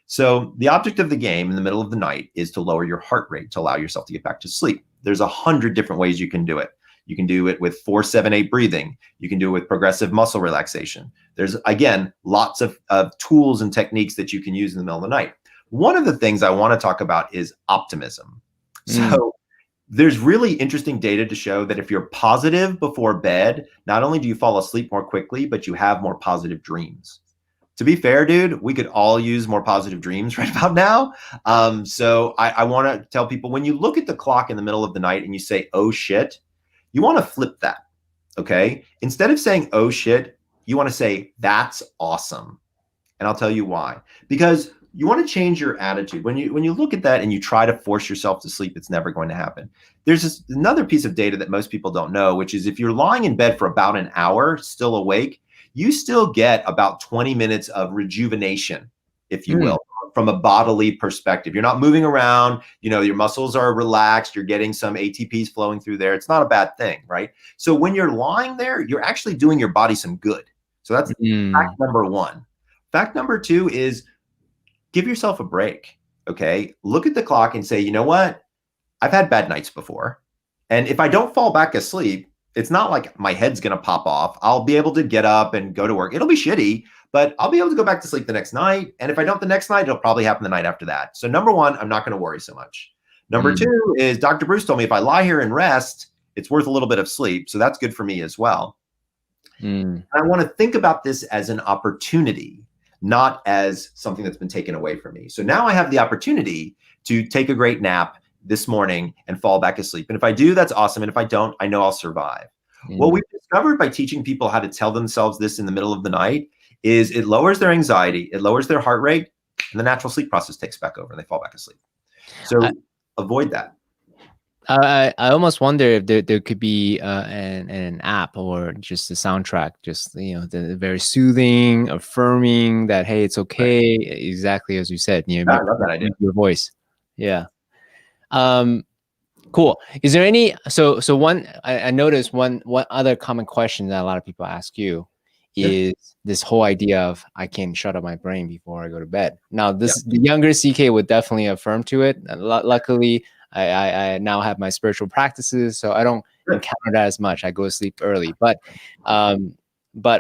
So the object of the game in the middle of the night is to lower your heart rate to allow yourself to get back to sleep. There's 100 different ways you can do it. You can do it with 4-7-8 breathing. You can do it with progressive muscle relaxation. There's, again, lots of tools and techniques that you can use in the middle of the night. One of the things I want to talk about is optimism. So there's really interesting data to show that if you're positive before bed, not only do you fall asleep more quickly, but you have more positive dreams. To be fair, dude, we could all use more positive dreams right about now. So I want to tell people, when you look at the clock in the middle of the night and you say, oh shit, you want to flip that, okay? Instead of saying, oh shit, you want to say, that's awesome. And I'll tell you why. Because you want to change your attitude. When you look at that and you try to force yourself to sleep, it's never going to happen. There's another piece of data that most people don't know, which is if you're lying in bed for about an hour, still awake, you still get about 20 minutes of rejuvenation, if you will, from a bodily perspective. You're not moving around, your muscles are relaxed, you're getting some ATPs flowing through there. It's not a bad thing, right? So when you're lying there, you're actually doing your body some good. So that's fact number one. Fact number two is give yourself a break, okay? Look at the clock and say, you know what? I've had bad nights before. And if I don't fall back asleep, it's not like my head's going to pop off. I'll be able to get up and go to work. It'll be shitty, but I'll be able to go back to sleep the next night. And if I don't the next night, it'll probably happen the night after that. So number one, I'm not going to worry so much. Number two is Dr. Breus told me if I lie here and rest, it's worth a little bit of sleep. So that's good for me as well. I want to think about this as an opportunity, not as something that's been taken away from me. So now I have the opportunity to take a great nap this morning and fall back asleep. And if I do, that's awesome. And if I don't, I know I'll survive. What we've discovered by teaching people how to tell themselves this in the middle of the night is it lowers their anxiety, it lowers their heart rate, and the natural sleep process takes back over and they fall back asleep. So avoid that. I almost wonder if there could be an app or just a soundtrack, just the very soothing, affirming that hey, it's okay, exactly as you said. I love that idea. Your voice, yeah. Cool. Is there any? So one, I noticed one other common question that a lot of people ask you is this whole idea of I can shut up my brain before I go to bed. Now, the younger CK would definitely affirm to it. Luckily, I now have my spiritual practices, so I don't encounter that as much. I go to sleep early. But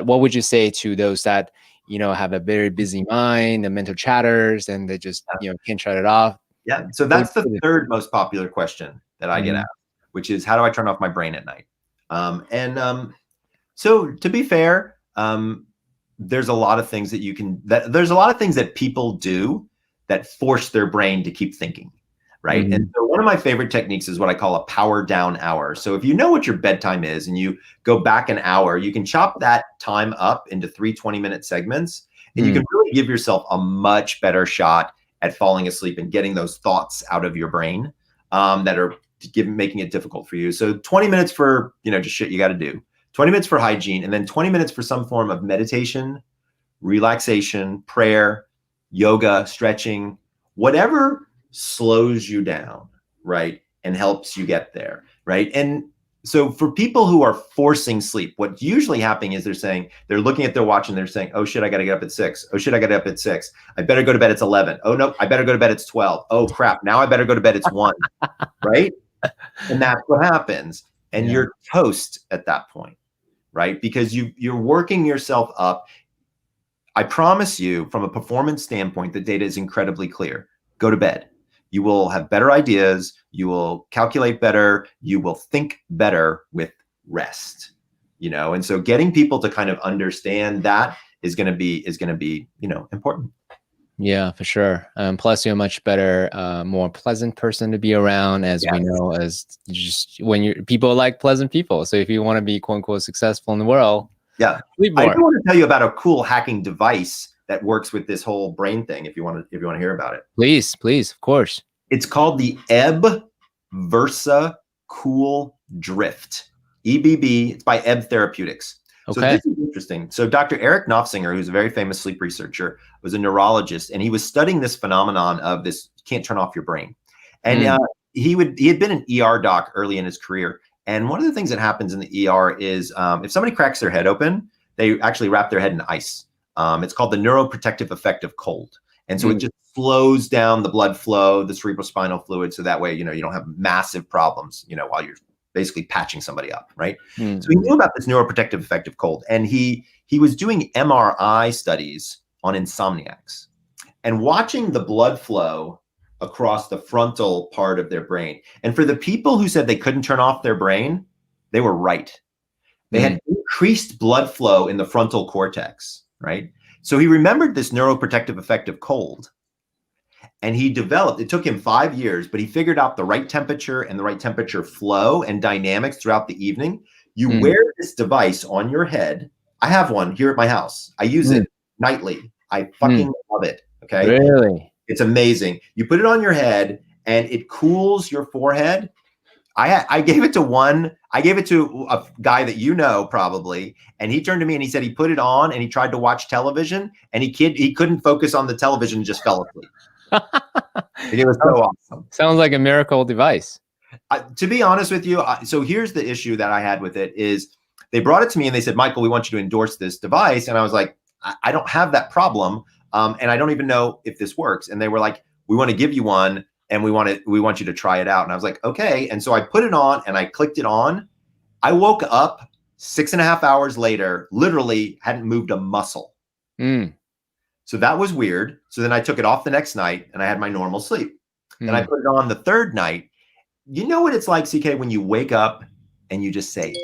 what would you say to those that have a very busy mind, the mental chatters, and they just can't shut it off? Yeah. So that's the third most popular question that I get asked, which is how do I turn off my brain at night? So to be fair, there's a lot of things there's a lot of things that people do that force their brain to keep thinking. Right. And so one of my favorite techniques is what I call a power down hour. So if you know what your bedtime is and you go back an hour, you can chop that time up into 3 20-minute segments, and you can really give yourself a much better shot at falling asleep and getting those thoughts out of your brain that are making it difficult for you. So 20 minutes for, just shit you got to do, 20 minutes for hygiene, and then 20 minutes for some form of meditation, relaxation, prayer, yoga, stretching, whatever slows you down, right? And helps you get there, right? And so for people who are forcing sleep, what's usually happening is they're looking at their watch and they're saying, oh shit, I got to get up at 6. Oh shit, I got to get up at 6. I better go to bed. It's 11. Oh no, I better go to bed. It's 12. Oh crap. Now I better go to bed. It's 1, right? And that's what happens. And you're toast at that point, right? Because you're working yourself up. I promise you from a performance standpoint, the data is incredibly clear. Go to bed. You will have better ideas. You will calculate better. You will think better with rest, and so getting people to kind of understand that is going to be, important. Yeah, for sure. Plus, you're a much better, more pleasant person to be around, as we know, as just people like pleasant people. So if you want to be quote unquote successful in the world, sleep more. I do want to tell you about a cool hacking device that works with this whole brain thing. If you want to hear about it, please, of course. It's called the Ebb Versa Cool Drift, EBB. It's by Ebb Therapeutics. Okay. So this is interesting. So Dr. Eric Knopfsinger, who's a very famous sleep researcher, was a neurologist, and he was studying this phenomenon of this you can't turn off your brain. And he had been an ER doc early in his career. And one of the things that happens in the ER is if somebody cracks their head open, they actually wrap their head in ice. It's called the neuroprotective effect of cold. And so it just slows down the blood flow, the cerebrospinal fluid. So that way, you don't have massive problems, while you're basically patching somebody up, right? So he knew about this neuroprotective effect of cold. And he was doing MRI studies on insomniacs and watching the blood flow across the frontal part of their brain. And for the people who said they couldn't turn off their brain, they were right. They had increased blood flow in the frontal cortex, right? So he remembered this neuroprotective effect of cold, and he developed, it took him 5 years, but he figured out the right temperature and the right temperature flow and dynamics throughout the evening. You wear this device on your head. I have one here at my house. I use it nightly. I fucking love it. Okay. Really? It's amazing. You put it on your head and it cools your forehead I gave it to a guy that you know probably, and he turned to me and he said he put it on and he tried to watch television and he couldn't focus on the television and just fell asleep. It was so awesome. Sounds like a miracle device. To be honest with you, so here's the issue that I had with it is they brought it to me and they said, Michael, we want you to endorse this device. And I was like, I don't have that problem. And I don't even know if this works. And they were like, we want to give you one and we want you to try it out. And I was like, okay. And so I put it on and I clicked it on. I woke up 6.5 hours later, literally hadn't moved a muscle. So that was weird. So then I took it off the next night and I had my normal sleep. Then I put it on the third night. You know what it's like, CK, when you wake up and you just say,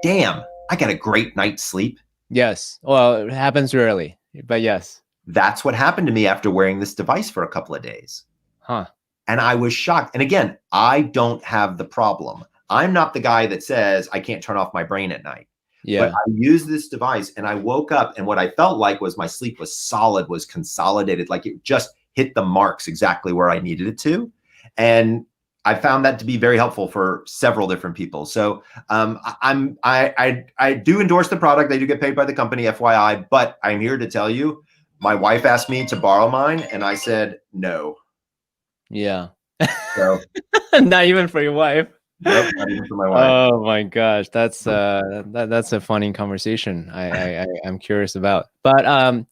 damn, I got a great night's sleep. Yes. Well, it happens rarely, but yes. That's what happened to me after wearing this device for a couple of days. Huh. And I was shocked. And again, I don't have the problem. I'm not the guy that says I can't turn off my brain at night. Yeah. But I used this device and I woke up and what I felt like was my sleep was solid, was consolidated. Like it just hit the marks exactly where I needed it to. And I found that to be very helpful for several different people. So I do endorse the product. I do get paid by the company, FYI, but I'm here to tell you, my wife asked me to borrow mine and I said, no. Yeah. So not even for your wife. Nope, not even for my wife. Oh my gosh. That's a funny conversation. I'm curious about, but,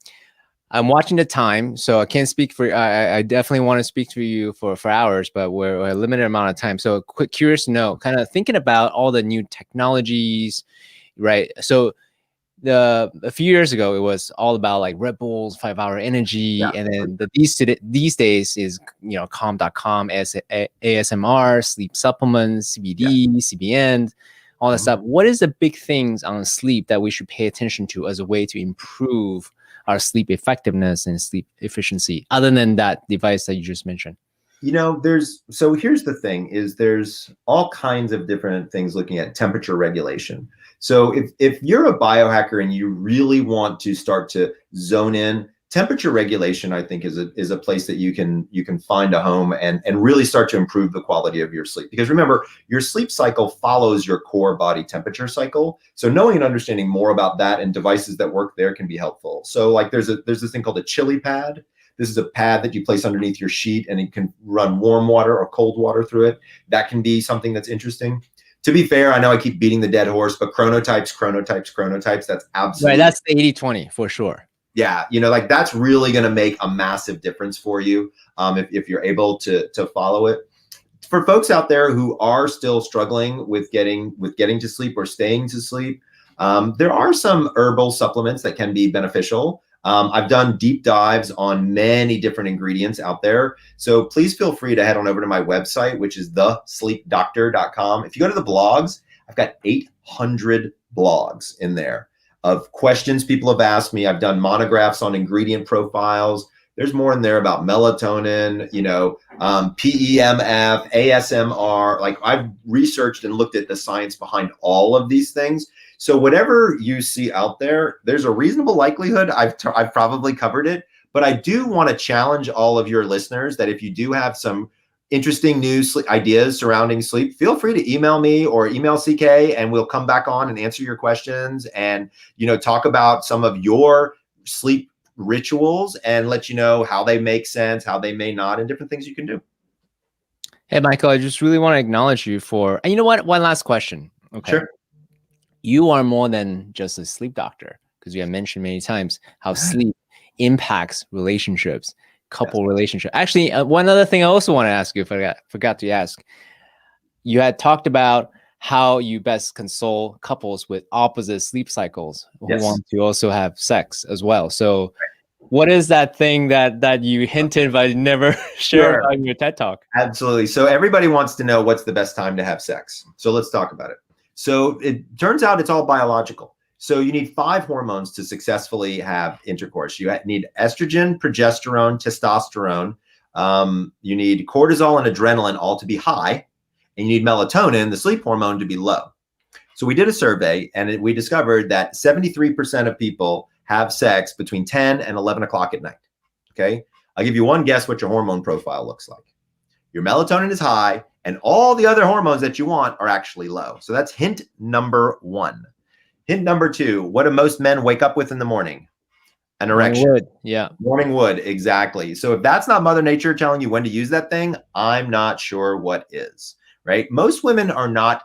I'm watching the time, so I can't speak for. I definitely want to speak to you for hours, but we're a limited amount of time. So, curious to know, kind of thinking about all the new technologies, right? So, a few years ago, it was all about like Red Bull's 5-hour energy, and then these days is Calm.com, ASMR, sleep supplements, CBD, CBN, all that stuff. What is the big things on sleep that we should pay attention to as a way to improve our sleep effectiveness and sleep efficiency, other than that device that you just mentioned? So here's the thing is there's all kinds of different things looking at temperature regulation. So if you're a biohacker and you really want to start to zone in, temperature regulation, I think is a place that you can find a home and really start to improve the quality of your sleep. Because remember, your sleep cycle follows your core body temperature cycle. So knowing and understanding more about that and devices that work there can be helpful. So like there's this thing called a chili pad. This is a pad that you place underneath your sheet and it can run warm water or cold water through it. That can be something that's interesting. To be fair, I know I keep beating the dead horse, but chronotypes, that's absolutely right. That's the 80-20 for sure. Yeah, like that's really going to make a massive difference for you if you're able to follow it. For folks out there who are still struggling with getting to sleep or staying to sleep, there are some herbal supplements that can be beneficial. I've done deep dives on many different ingredients out there. So please feel free to head on over to my website, which is thesleepdoctor.com. If you go to the blogs, I've got 800 blogs in there of questions people have asked me. I've done monographs on ingredient profiles. There's more in there about melatonin, PEMF, ASMR. Like I've researched and looked at the science behind all of these things. So whatever you see out there, there's a reasonable likelihood I've probably covered it. But I do want to challenge all of your listeners that if you do have some interesting new ideas surrounding sleep, feel free to email me or email CK and we'll come back on and answer your questions and, talk about some of your sleep rituals and let you know how they make sense, how they may not, and different things you can do. Hey, Michael, I just really want to acknowledge you for, and you know what? One last question. Okay. Sure. You are more than just a sleep doctor because you have mentioned many times how sleep impacts relationships. Couple relationship. Actually, one other thing I also want to ask you, if I forgot to ask, you had talked about how you best console couples with opposite sleep cycles who want to also have sex as well. So what is that thing that you hinted but never shared on your TED Talk? Absolutely. So everybody wants to know what's the best time to have sex. So let's talk about it. So it turns out it's all biological. So you need 5 hormones to successfully have intercourse. You need estrogen, progesterone, testosterone. You need cortisol and adrenaline all to be high. And you need melatonin, the sleep hormone, to be low. So we did a survey and we discovered that 73% of people have sex between 10 and 11 o'clock at night. Okay. I'll give you one guess what your hormone profile looks like. your melatonin is high, and all the other hormones that you want are actually low. So that's hint number 1. Hint number 2, what do most men wake up with in the morning? An erection. Morning wood. Yeah. Morning wood, exactly. So if that's not Mother Nature telling you when to use that thing, I'm not sure what is, right? Most women are not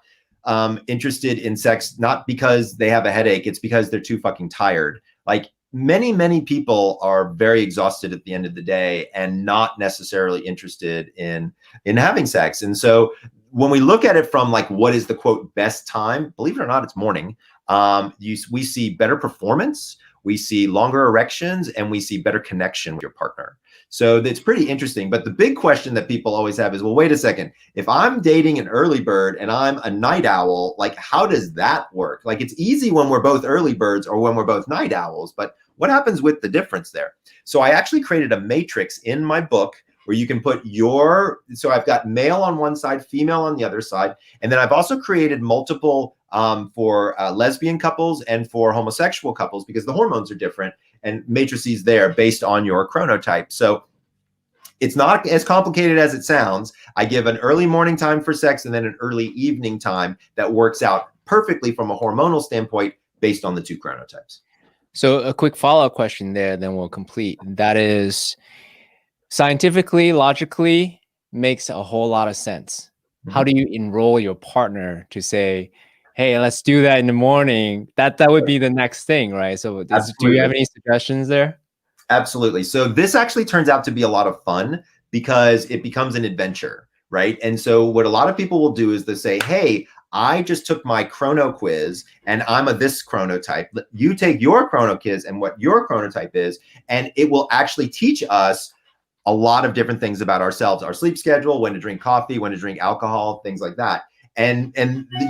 interested in sex, not because they have a headache, it's because they're too fucking tired. Like many people are very exhausted at the end of the day and not necessarily interested in having sex. And so when we look at it from like what is the quote best time, believe it or not, it's morning. We see better performance, we see longer erections, and we see better connection with your partner. So it's pretty interesting. But the big question that people always have is, well, wait a second, if I'm dating an early bird and I'm a night owl, like how does that work? Like it's easy when we're both early birds or when we're both night owls, but what happens with the difference there? So I actually created a matrix in my book where you can put so I've got male on one side, female on the other side. And then I've also created multiple for lesbian couples and for homosexual couples because the hormones are different, and matrices there based on your chronotype. So it's not as complicated as it sounds. I give an early morning time for sex and then an early evening time that works out perfectly from a hormonal standpoint based on the 2 chronotypes. So a quick follow-up question there, then we'll complete. That is, scientifically, logically, makes a whole lot of sense. Mm-hmm. How do you enroll your partner to say, hey, let's do that in the morning? That would be the next thing, right? So do you have any suggestions there? Absolutely. So this actually turns out to be a lot of fun because it becomes an adventure, right? And so what a lot of people will do is they say, hey, I just took my chrono quiz and I'm this chronotype. You take your chrono quiz and what your chronotype is, and it will actually teach us a lot of different things about ourselves, our sleep schedule, when to drink coffee, when to drink alcohol, things like that. And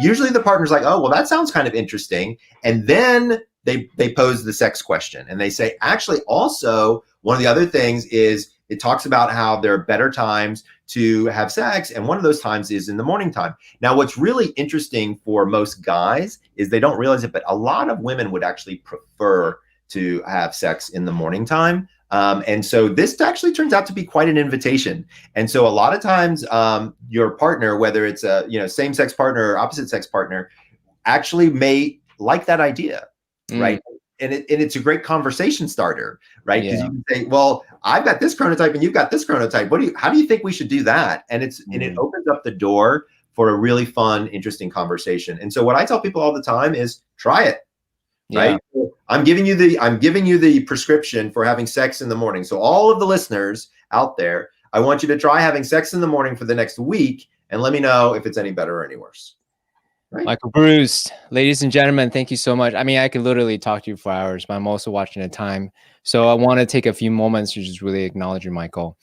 usually the partner's like, oh, well, that sounds kind of interesting. And then they pose the sex question and they say, actually, also, one of the other things is it talks about how there are better times to have sex. And one of those times is in the morning time. Now, what's really interesting for most guys is they don't realize it, but a lot of women would actually prefer to have sex in the morning time. And so this actually turns out to be quite an invitation. And so a lot of times your partner, whether it's a same-sex partner or opposite-sex partner, actually may like that idea, right? And it's a great conversation starter, right? Because you can say, well, I've got this chronotype and you've got this chronotype. How do you think we should do that? And it opens up the door for a really fun, interesting conversation. And so what I tell people all the time is try it. Right. Yeah. I'm giving you the prescription for having sex in the morning. So all of the listeners out there, I want you to try having sex in the morning for the next week and let me know if it's any better or any worse. Right. Michael Breus, ladies and gentlemen, thank you so much. I mean, I could literally talk to you for hours, but I'm also watching the time. So I want to take a few moments to just really acknowledge you, Michael.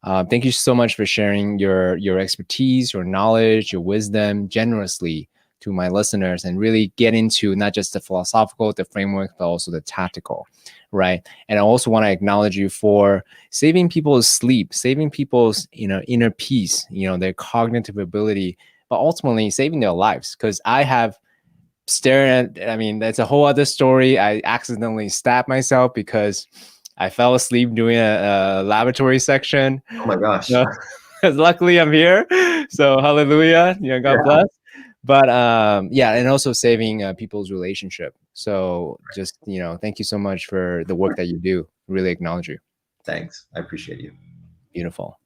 Thank you so much for sharing your expertise, your knowledge, your wisdom generously to my listeners, and really get into not just the philosophical, the framework, but also the tactical, right? And I also want to acknowledge you for saving people's sleep, saving people's inner peace, their cognitive ability, but ultimately saving their lives. Because I have stared at, I mean, that's a whole other story. I accidentally stabbed myself because I fell asleep doing a laboratory section. Oh my gosh. Luckily I'm here. So hallelujah, God bless. But and also saving people's relationship. So just, thank you so much for the work that you do. Really acknowledge you. Thanks. I appreciate you. Beautiful.